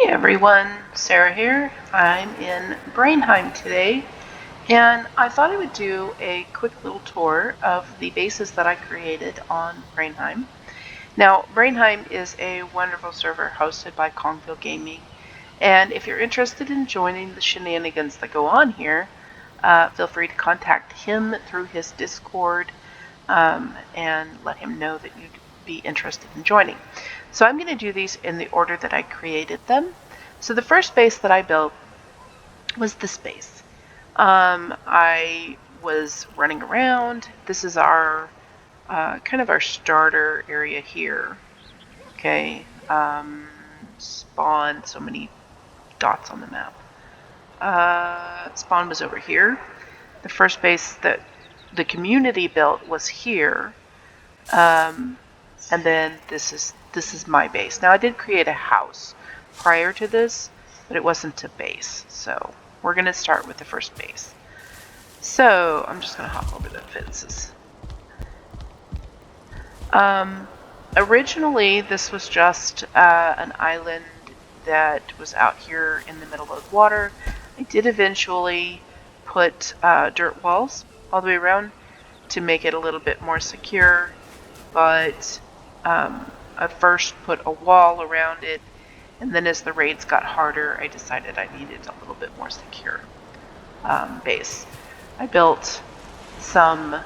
Everyone, Sarah here. I'm in Brainheim today, and I thought I would do a quick little tour of the bases that I created on Brainheim. Now, Brainheim is a wonderful server hosted by Kongville Gaming, and if you're interested in joining the shenanigans that go on here, feel free to contact him through his Discord and let him know that you'd be interested in joining. So I'm going to do these in the order that I created them. So the first base that I built was this base. I was running around. This is our kind of our starter area here. Okay, spawn, so many dots on the map. Spawn was over here. The first base that the community built was here, and then this is my base. Now I did create a house prior to this, but it wasn't a base. So we're gonna start with the first base. So I'm just gonna hop over the fences. Originally this was just an island that was out here in the middle of the water. I did eventually put dirt walls all the way around to make it a little bit more secure, but I first put a wall around it, and then as the raids got harder, I decided I needed a little bit more secure base. I built some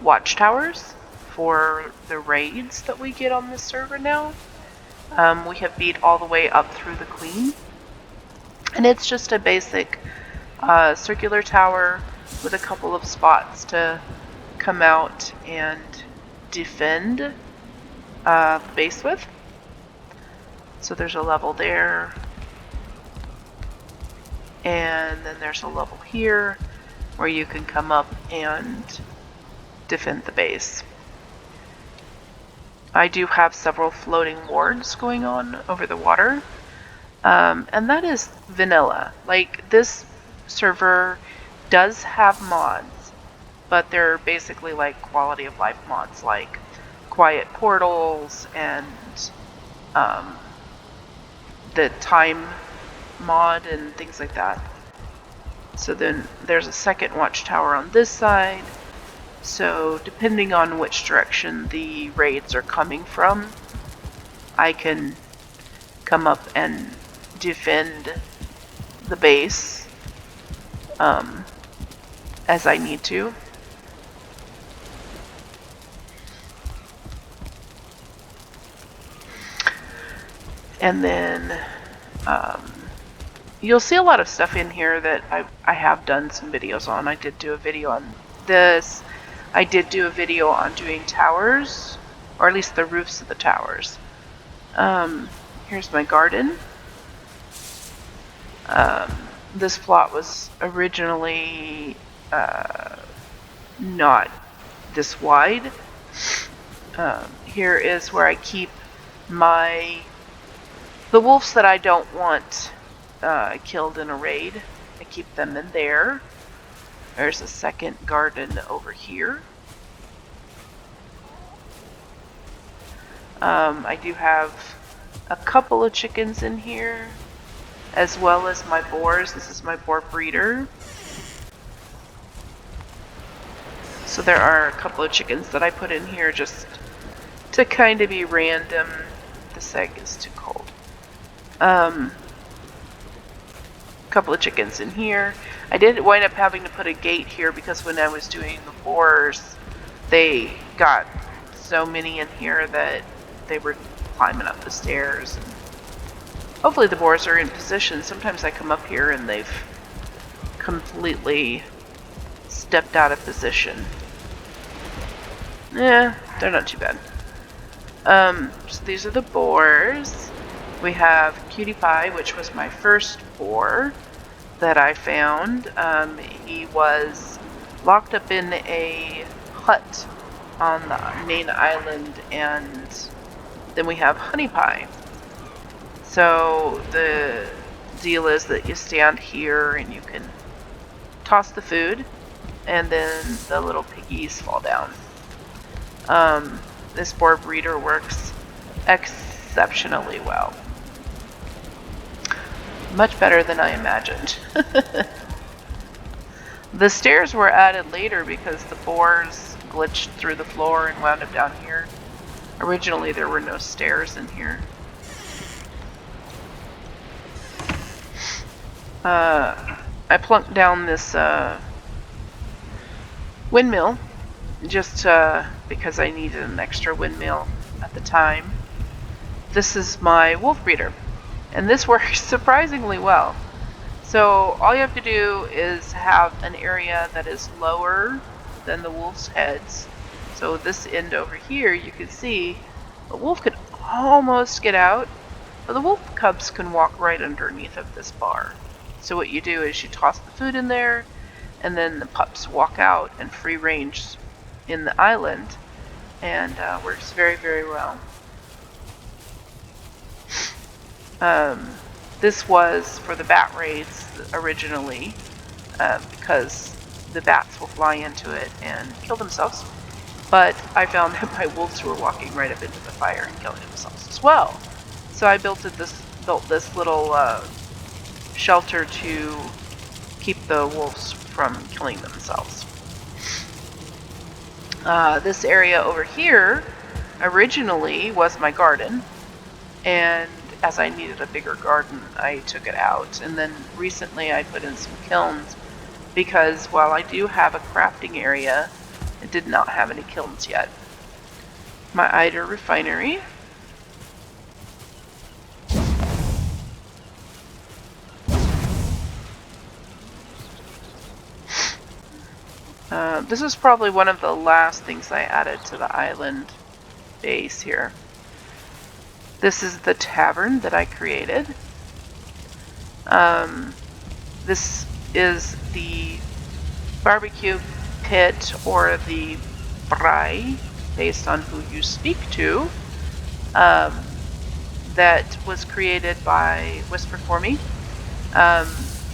watchtowers for the raids that we get on this server now. We have beat all the way up through the Queen, and it's just a basic circular tower with a couple of spots to come out and defend the base with. So there's a level there, and then there's a level here where you can come up and defend the base. I do have several floating wards going on over the water, and that is vanilla. Like, this server does have mods, but they're basically like quality of life mods, like quiet portals and the time mod and things like that. So then there's a second watchtower on this side. So depending on which direction the raids are coming from, I can come up and defend the base as I need to. And then you'll see a lot of stuff in here that I have done some videos on. I did do a video on this. I did do a video on doing towers, or at least the roofs of the towers. Here's my garden. This plot was originally not this wide. Here is where I keep the wolves that I don't want killed in a raid. I keep them in there. There's a second garden over here. I do have a couple of chickens in here, as well as my boars. This is my boar breeder. So there are a couple of chickens that I put in here just to kind of be random. This egg is too cold. Couple of chickens in here. I did wind up having to put a gate here because when I was doing the boars, they got so many in here that they were climbing up the stairs. And hopefully the boars are in position. Sometimes I come up here and they've completely stepped out of position. Yeah, they're not too bad. So these are the boars. We have Cutie Pie, which was my first boar that I found. He was locked up in a hut on the main island, and then we have Honey Pie. So the deal is that you stand here and you can toss the food, and then the little piggies fall down. This boar breeder works exceptionally well. Much better than I imagined. The stairs were added later because the boars glitched through the floor and wound up down here. Originally there were no stairs in here. I plunked down this windmill just because I needed an extra windmill at the time. This is my wolf breeder, and this works surprisingly well. So all you have to do is have an area that is lower than the wolf's heads. So this end over here, you can see the wolf could almost get out, but the wolf cubs can walk right underneath of this bar. So what you do is you toss the food in there, and then the pups walk out and free range in the island, and works very, very well. This was for the bat raids originally, because the bats will fly into it and kill themselves. But I found that my wolves were walking right up into the fire and killing themselves as well. So I built this little shelter to keep the wolves from killing themselves. This area over here originally was my garden, and as I needed a bigger garden, I took it out. And then recently I put in some kilns because while I do have a crafting area, it did not have any kilns yet. My Eider refinery. This is probably one of the last things I added to the island base here. This is the tavern that I created. This is the barbecue pit, or the brai, based on who you speak to, that was created by Whisper for me.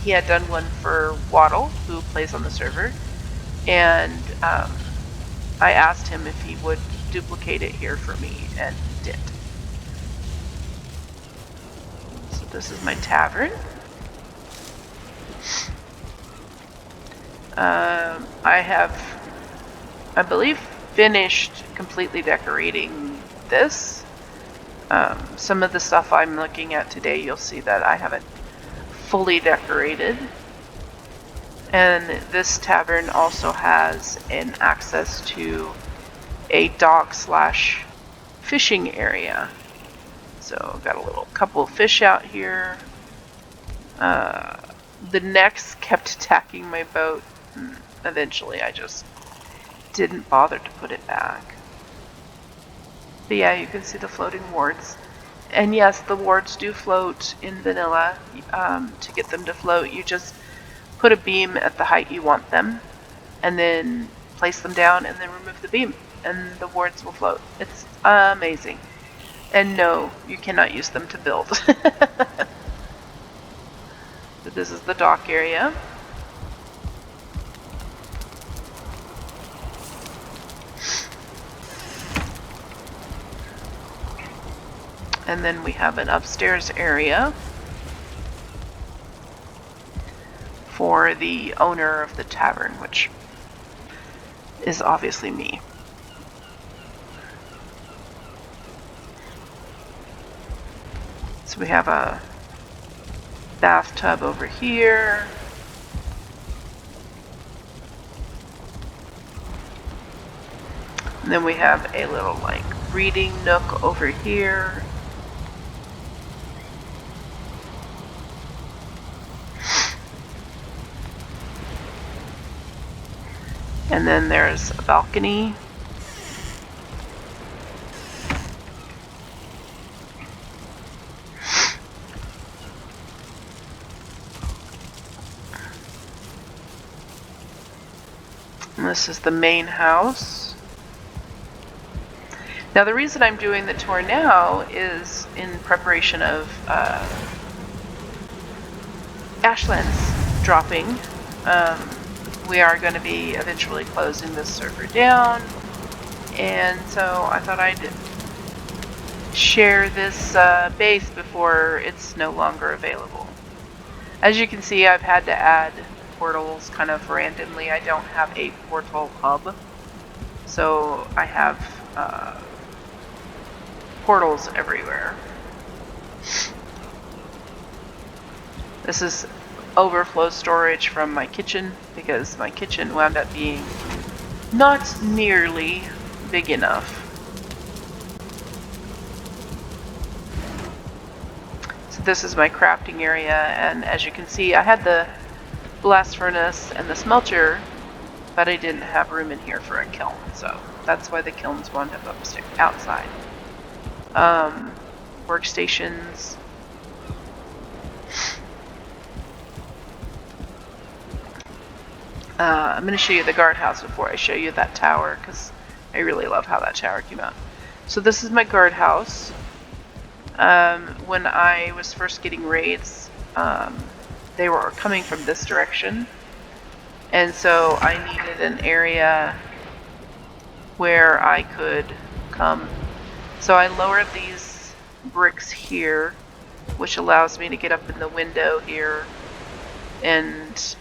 He had done one for Waddle, who plays on the server, and I asked him if he would duplicate it here for me, and he did. So this is my tavern. I have, I believe, finished completely decorating this. Some of the stuff I'm looking at today, you'll see that I haven't fully decorated. And this tavern also has an access to a dock/fishing area. So got a little couple of fish out here. The necks kept attacking my boat. Eventually I just didn't bother to put it back. But yeah, you can see the floating wards. And yes, the wards do float in vanilla. To get them to float, you just put a beam at the height you want them, and then place them down, and then remove the beam, and the wards will float. It's amazing. And no, you cannot use them to build. So this is the dock area. And then we have an upstairs area for the owner of the tavern, which is obviously me. So we have a bathtub over here. And then we have a little like reading nook over here. And then there's a balcony. And this is the main house. Now the reason I'm doing the tour now is in preparation of Ashlands dropping. We are going to be eventually closing this server down, and so I thought I'd share this base before it's no longer available. As you can see, I've had to add portals kind of randomly. I don't have a portal hub, so I have portals everywhere. This is overflow storage from my kitchen because my kitchen wound up being not nearly big enough. So this is my crafting area, and as you can see, I had the blast furnace and the smelter, but I didn't have room in here for a kiln, so that's why the kilns wound up upstairs, outside. Workstations. I'm going to show you the guardhouse before I show you that tower, because I really love how that tower came out. So this is my guardhouse. When I was first getting raids, they were coming from this direction, and so I needed an area where I could come. So I lowered these bricks here, which allows me to get up in the window here and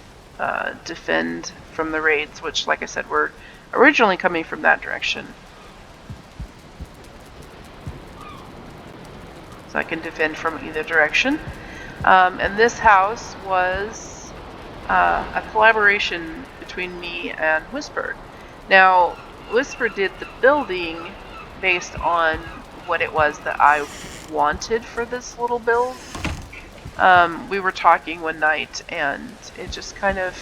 defend from the raids, which, like I said, were originally coming from that direction. So I can defend from either direction. And this house was a collaboration between me and Whisper. Now, Whisper did the building based on what it was that I wanted for this little build. We were talking one night, and it just kind of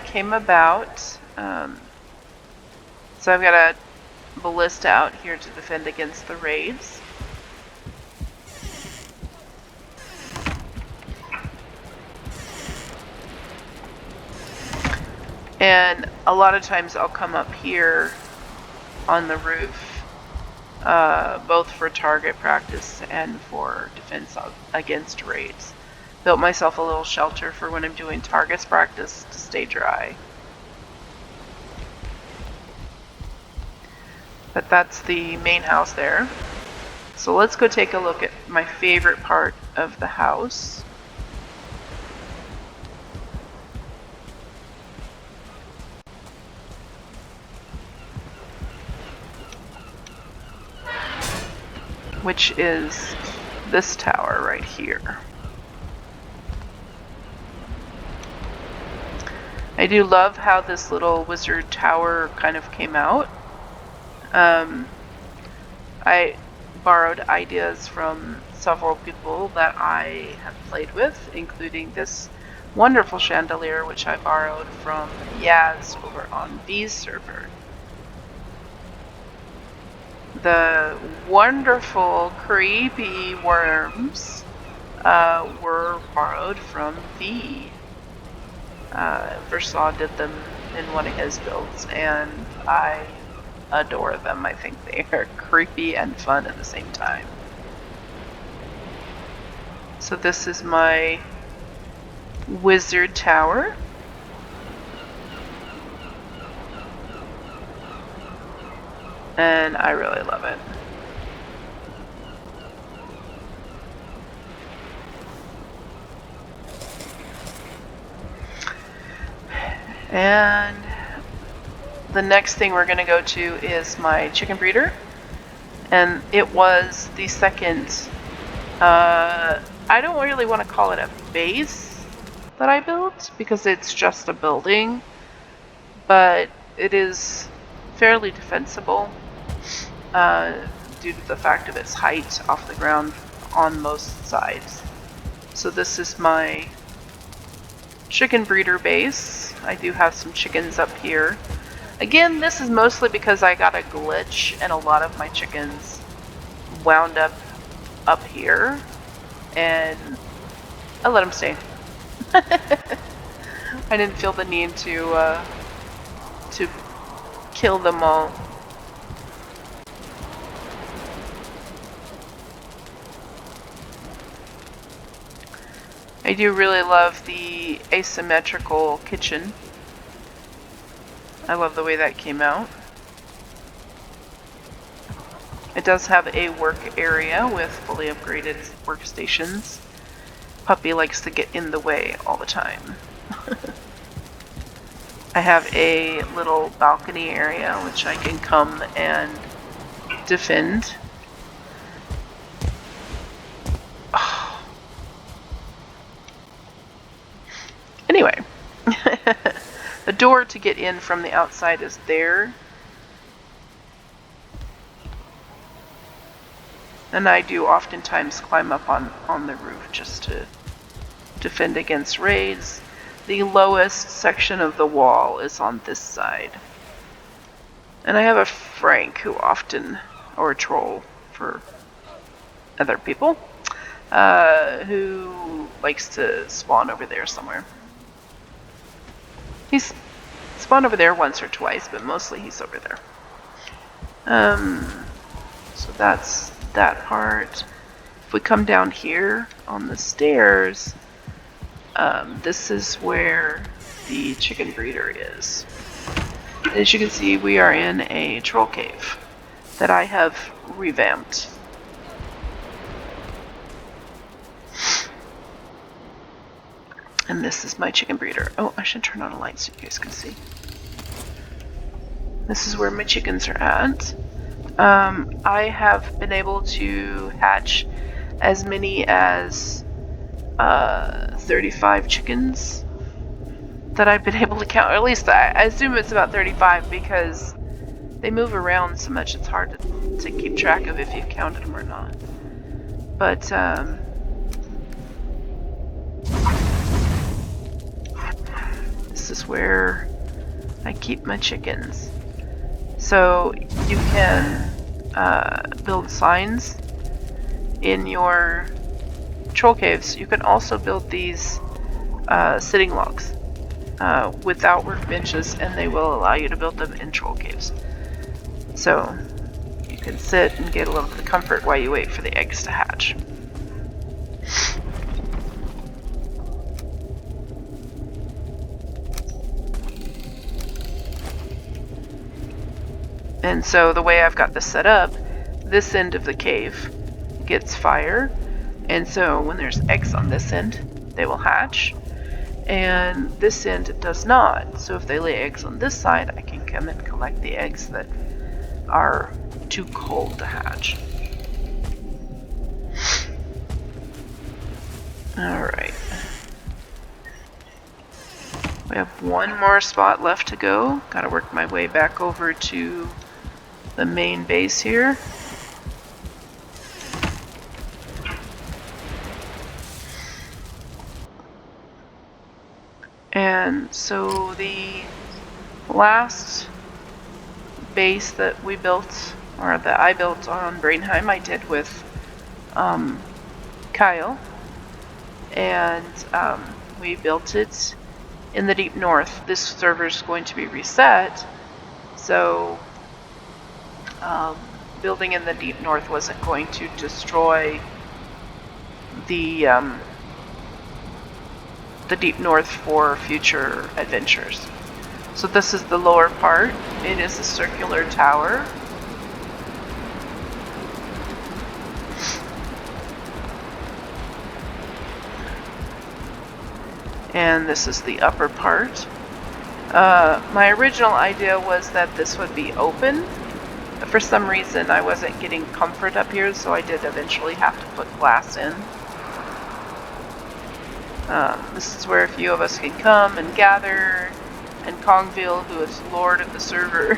came about. So I've got a ballista out here to defend against the raids. And a lot of times I'll come up here on the roof, both for target practice and for defense against raids. Built myself a little shelter for when I'm doing targets practice to stay dry. But that's the main house there. So let's go take a look at my favorite part of the house. Which is this tower right here. I do love how this little wizard tower kind of came out. I borrowed ideas from several people that I have played with, including this wonderful chandelier, which I borrowed from Yaz over on V's server. The wonderful creepy worms were borrowed from V. Versaw did them in one of his builds, and I adore them. I think they are creepy and fun at the same time. So this is my wizard tower. And I really love it. And the next thing we're going to go to is my chicken breeder. And it was the second, I don't really want to call it a base that I built, because it's just a building, but it is fairly defensible due to the fact of its height off the ground on most sides. So this is my chicken breeder base. I do have some chickens up here. Again, this is mostly because I got a glitch and a lot of my chickens wound up here, and I let them stay. I didn't feel the need to kill them all. I do really love the asymmetrical kitchen. I love the way that came out. It does have a work area with fully upgraded workstations. puppy likes to get in the way all the time. I have a little balcony area which I can come and defend. Oh. Anyway, the door to get in from the outside is there. And I do oftentimes climb up on the roof just to defend against raids. The lowest section of the wall is on this side. And I have a Frank who often, or a troll for other people, who likes to spawn over there somewhere. He's spawned over there once or twice, but mostly he's over there. So that's that part. If we come down here on the stairs, this is where the chicken breeder is. As you can see, we are in a troll cave that I have revamped. And this is my chicken breeder. Oh, I should turn on a light so you guys can see. This is where my chickens are at. I have been able to hatch as many as 35 chickens that I've been able to count. Or at least I assume it's about 35 because they move around so much it's hard to keep track of if you've counted them or not. But this is where I keep my chickens. So you can build signs in your troll caves. You can also build these sitting logs without workbenches, and they will allow you to build them in troll caves. So you can sit and get a little bit of comfort while you wait for the eggs to hatch. And so the way I've got this set up, this end of the cave gets fire, and so when there's eggs on this end, they will hatch, and this end does not. So if they lay eggs on this side, I can come and collect the eggs that are too cold to hatch. Alright. We have one more spot left to go. Gotta work my way back over to the main base here. And so the last base that we built, or that I built on Brainheim, I did with Kyle, and we built it in the deep north. This server is going to be reset, so building in the deep north wasn't going to destroy the deep north for future adventures. So this is the lower part. It is a circular tower. And this is the upper part. My original idea was that this would be open. But for some reason I wasn't getting comfort up here, so I did eventually have to put glass in. This is where a few of us can come and gather, and Kongville, who is lord of the server,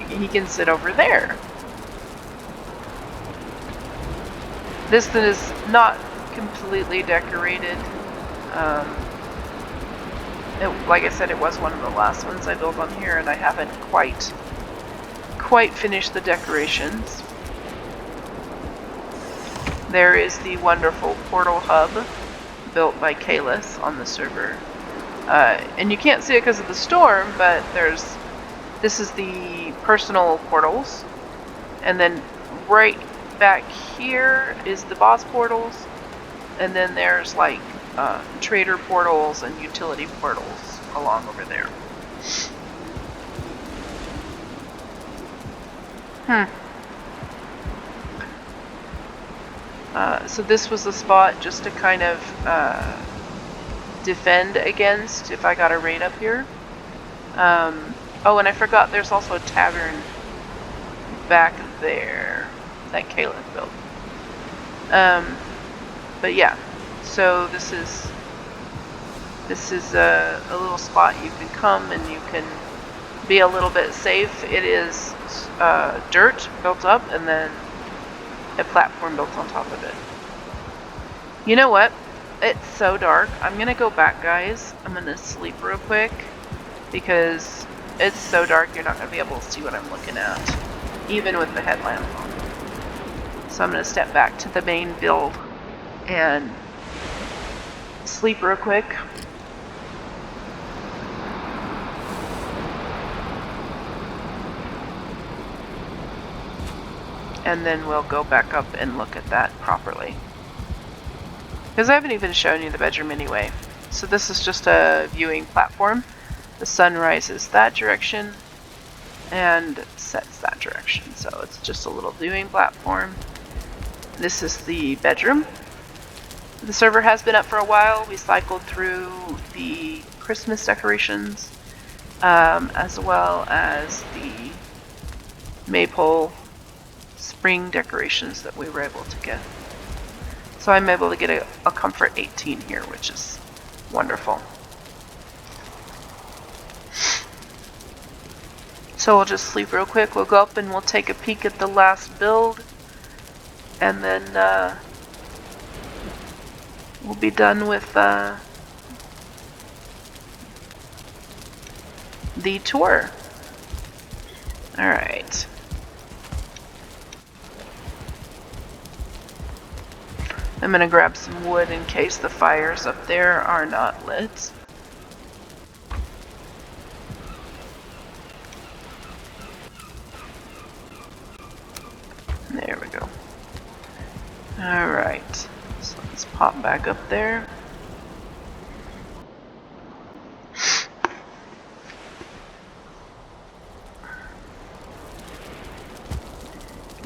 he can sit over there. This is not completely decorated. Like I said, it was one of the last ones I built on here, and I haven't quite finished the decorations. There is the wonderful portal hub built by Kalis on the server. And you can't see it because of the storm, but this is the personal portals. And then right back here is the boss portals. And then there's like trader portals and utility portals along over there. So this was the spot just to kind of defend against if I got a raid up here. Oh, and I forgot there's also a tavern back there that Caleb built. But yeah, so this is a little spot you can come and you can be a little bit safe. It is dirt built up and then a platform built on top of it. You know what? It's so dark. I'm gonna go back, guys. I'm gonna sleep real quick because it's so dark you're not gonna be able to see what I'm looking at, even with the headlamp on. So I'm gonna step back to the main build and sleep real quick. And then we'll go back up and look at that properly. Because I haven't even shown you the bedroom anyway. So this is just a viewing platform. The sun rises that direction and sets that direction. So it's just a little viewing platform. This is the bedroom. The server has been up for a while. We cycled through the Christmas decorations as well as the Maypole spring decorations that we were able to get. So I'm able to get a comfort 18 here, which is wonderful. So we'll just sleep real quick. We'll go up and we'll take a peek at the last build. And then we'll be done with the tour. Alright. I'm gonna grab some wood in case the fires up there are not lit. There we go. Alright, so let's pop back up there.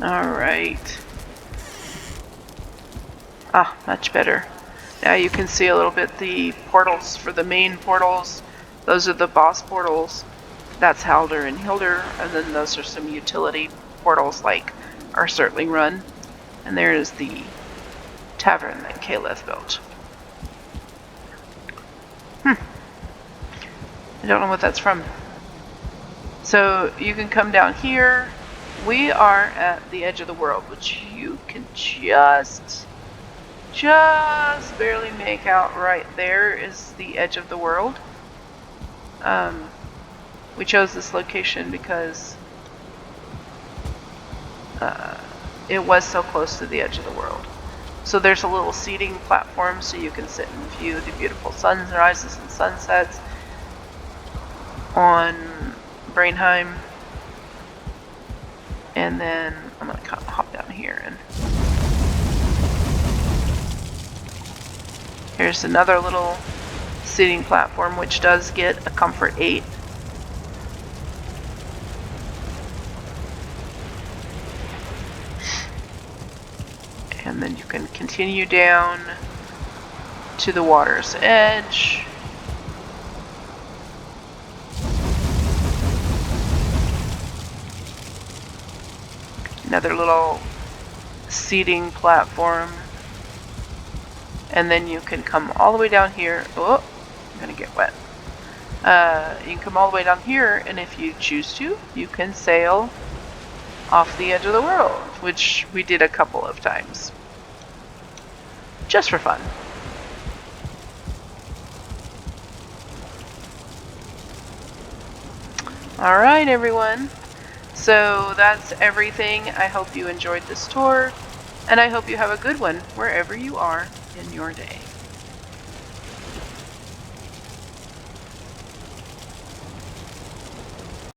Alright. Ah, much better. Now you can see a little bit the portals for the main portals. Those are the boss portals. That's Halder and Hilder, and then those are some utility portals like our Surtling Run. And there is the tavern that Caleb built. I don't know what that's from. So you can come down here. We are at the edge of the world, which you can just barely make out. Right there is the edge of the world. We chose this location because it was so close to the edge of the world. So there's a little seating platform so you can sit and view the beautiful sunrises and sunsets on Brainheim. And then I'm going to hop down here and here's another little seating platform which does get a comfort 8. And then you can continue down to the water's edge. Another little seating platform. And then you can come all the way down here. Oh, I'm gonna get wet. You can come all the way down here, and if you choose to, you can sail off the edge of the world, which we did a couple of times. Just for fun. Alright, everyone. So that's everything. I hope you enjoyed this tour, and I hope you have a good one wherever you are in your day.